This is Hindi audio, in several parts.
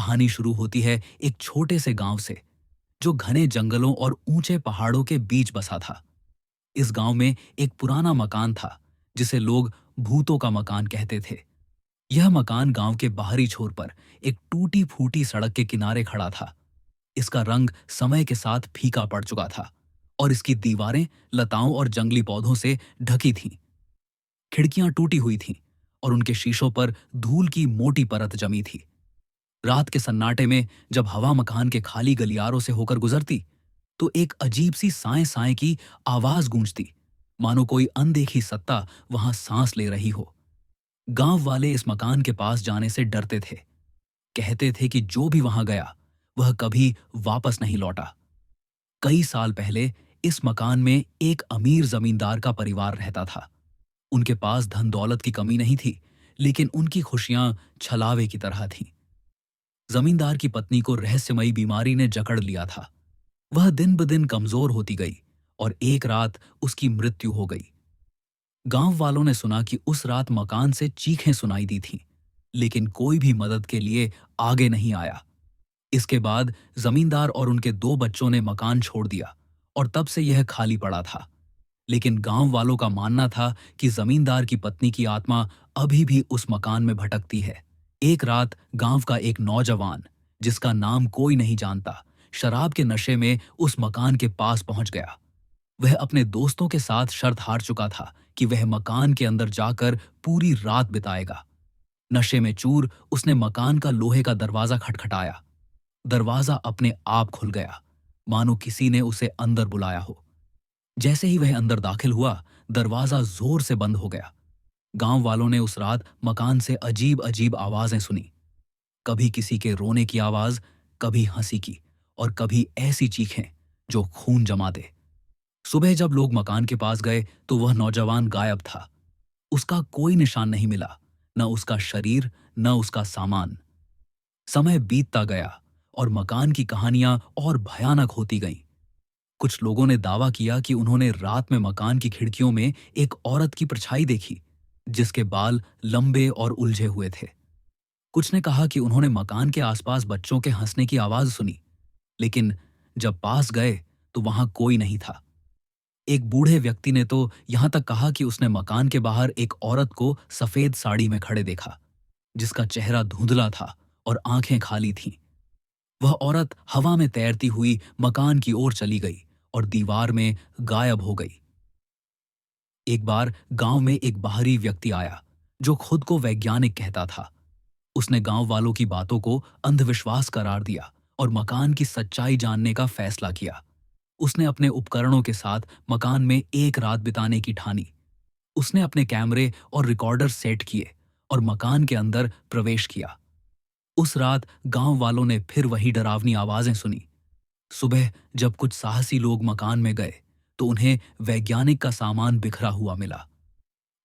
कहानी शुरू होती है एक छोटे से गांव से, जो घने जंगलों और ऊंचे पहाड़ों के बीच बसा था। इस गांव में एक पुराना मकान था, जिसे लोग भूतों का मकान कहते थे। यह मकान गांव के बाहरी छोर पर एक टूटी फूटी सड़क के किनारे खड़ा था। इसका रंग समय के साथ फीका पड़ चुका था और इसकी दीवारें लताओं और जंगली पौधों से ढकी थीं। खिड़कियां टूटी हुई थीं और उनके शीशों पर धूल की मोटी परत जमी थी। रात के सन्नाटे में जब हवा मकान के खाली गलियारों से होकर गुजरती, तो एक अजीब सी साएं साएं की आवाज गूंजती, मानो कोई अनदेखी सत्ता वहां सांस ले रही हो। गांव वाले इस मकान के पास जाने से डरते थे। कहते थे कि जो भी वहां गया, वह कभी वापस नहीं लौटा। कई साल पहले इस मकान में एक अमीर जमींदार का परिवार रहता था। उनके पास धन दौलत की कमी नहीं थी, लेकिन उनकी खुशियां छलावे की तरह थीं। जमींदार की पत्नी को रहस्यमयी बीमारी ने जकड़ लिया था। वह दिन ब दिन कमजोर होती गई और एक रात उसकी मृत्यु हो गई। गांव वालों ने सुना कि उस रात मकान से चीखें सुनाई दी थीं, लेकिन कोई भी मदद के लिए आगे नहीं आया। इसके बाद जमींदार और उनके दो बच्चों ने मकान छोड़ दिया और तब से यह खाली पड़ा था। लेकिन गांव वालों का मानना था कि जमींदार की पत्नी की आत्मा अभी भी उस मकान में भटकती है। एक रात गांव का एक नौजवान, जिसका नाम कोई नहीं जानता, शराब के नशे में उस मकान के पास पहुंच गया। वह अपने दोस्तों के साथ शर्त हार चुका था कि वह मकान के अंदर जाकर पूरी रात बिताएगा। नशे में चूर उसने मकान का लोहे का दरवाजा खटखटाया। दरवाजा अपने आप खुल गया, मानो किसी ने उसे अंदर बुलाया हो। जैसे ही वह अंदर दाखिल हुआ, दरवाजा जोर से बंद हो गया। गांव वालों ने उस रात मकान से अजीब अजीब आवाजें सुनी। कभी किसी के रोने की आवाज, कभी हंसी की, और कभी ऐसी चीखें जो खून जमा दे। सुबह जब लोग मकान के पास गए, तो वह नौजवान गायब था। उसका कोई निशान नहीं मिला, न उसका शरीर, न उसका सामान। समय बीतता गया और मकान की कहानियां और भयानक होती गईं। कुछ लोगों ने दावा किया कि उन्होंने रात में मकान की खिड़कियों में एक औरत की परछाई देखी, जिसके बाल लंबे और उलझे हुए थे। कुछ ने कहा कि उन्होंने मकान के आसपास बच्चों के हंसने की आवाज सुनी, लेकिन जब पास गए तो वहां कोई नहीं था। एक बूढ़े व्यक्ति ने तो यहां तक कहा कि उसने मकान के बाहर एक औरत को सफेद साड़ी में खड़े देखा, जिसका चेहरा धुंधला था और आंखें खाली थीं। वह औरत हवा में तैरती हुई मकान की ओर चली गई और दीवार में गायब हो गई। एक बार गांव में एक बाहरी व्यक्ति आया, जो खुद को वैज्ञानिक कहता था। उसने गांव वालों की बातों को अंधविश्वास करार दिया और मकान की सच्चाई जानने का फैसला किया। उसने अपने उपकरणों के साथ मकान में एक रात बिताने की ठानी। उसने अपने कैमरे और रिकॉर्डर सेट किए और मकान के अंदर प्रवेश किया। उस रात गांव वालों ने फिर वही डरावनी आवाजें सुनी। सुबह जब कुछ साहसी लोग मकान में गए, तो उन्हें वैज्ञानिक का सामान बिखरा हुआ मिला।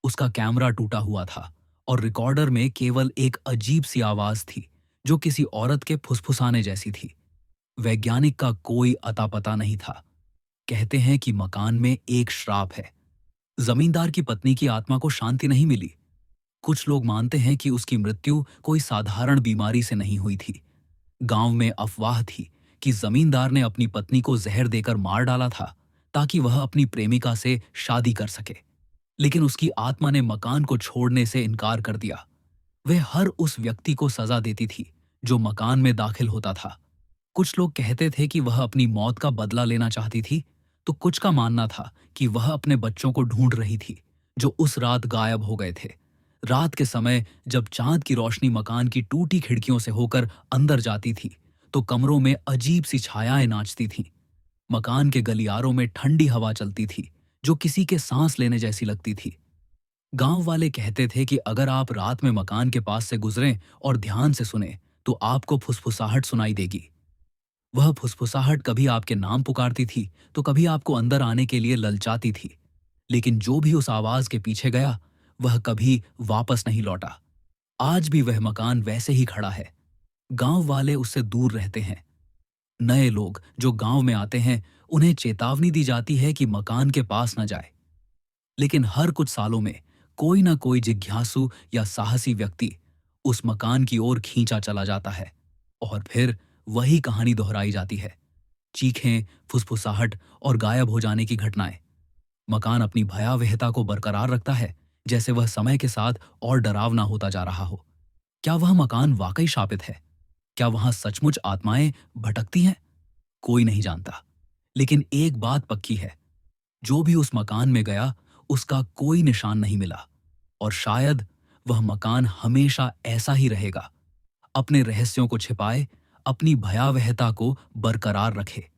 उसका कैमरा टूटा हुआ था और रिकॉर्डर में केवल एक अजीब सी आवाज थी, जो किसी औरत के फुसफुसाने जैसी थी। वैज्ञानिक का कोई अता पता नहीं था। कहते हैं कि मकान में एक श्राप है। जमींदार की पत्नी की आत्मा को शांति नहीं मिली। कुछ लोग मानते हैं कि उसकी मृत्यु कोई साधारण बीमारी से नहीं हुई थी। गांव में अफवाह थी कि जमींदार ने अपनी पत्नी को जहर देकर मार डाला था, ताकि वह अपनी प्रेमिका से शादी कर सके। लेकिन उसकी आत्मा ने मकान को छोड़ने से इनकार कर दिया। वह हर उस व्यक्ति को सजा देती थी जो मकान में दाखिल होता था। कुछ लोग कहते थे कि वह अपनी मौत का बदला लेना चाहती थी, तो कुछ का मानना था कि वह अपने बच्चों को ढूंढ रही थी, जो उस रात गायब हो गए थे। रात के समय जब चांद की रोशनी मकान की टूटी खिड़कियों से होकर अंदर जाती थी, तो कमरों में अजीब सी छायाएं नाचती थीं। मकान के गलियारों में ठंडी हवा चलती थी, जो किसी के सांस लेने जैसी लगती थी। गांव वाले कहते थे कि अगर आप रात में मकान के पास से गुजरें और ध्यान से सुने, तो आपको फुसफुसाहट सुनाई देगी। वह फुसफुसाहट कभी आपके नाम पुकारती थी, तो कभी आपको अंदर आने के लिए ललचाती थी। लेकिन जो भी उस आवाज के पीछे गया, वह कभी वापस नहीं लौटा। आज भी वह मकान वैसे ही खड़ा है। गांव वाले उससे दूर रहते हैं। नए लोग जो गांव में आते हैं, उन्हें चेतावनी दी जाती है कि मकान के पास न जाए। लेकिन हर कुछ सालों में कोई ना कोई जिज्ञासु या साहसी व्यक्ति उस मकान की ओर खींचा चला जाता है। और फिर वही कहानी दोहराई जाती है। चीखें, फुसफुसाहट और गायब हो जाने की घटनाएं। मकान अपनी भयावहता को बरकरार रखता है, जैसे वह समय के साथ और डरावना होता जा रहा हो। क्या वह मकान वाकई शापित है? क्या वहां सचमुच आत्माएं भटकती हैं? कोई नहीं जानता। लेकिन एक बात पक्की है, जो भी उस मकान में गया, उसका कोई निशान नहीं मिला। और शायद वह मकान हमेशा ऐसा ही रहेगा, अपने रहस्यों को छिपाए, अपनी भयावहता को बरकरार रखे।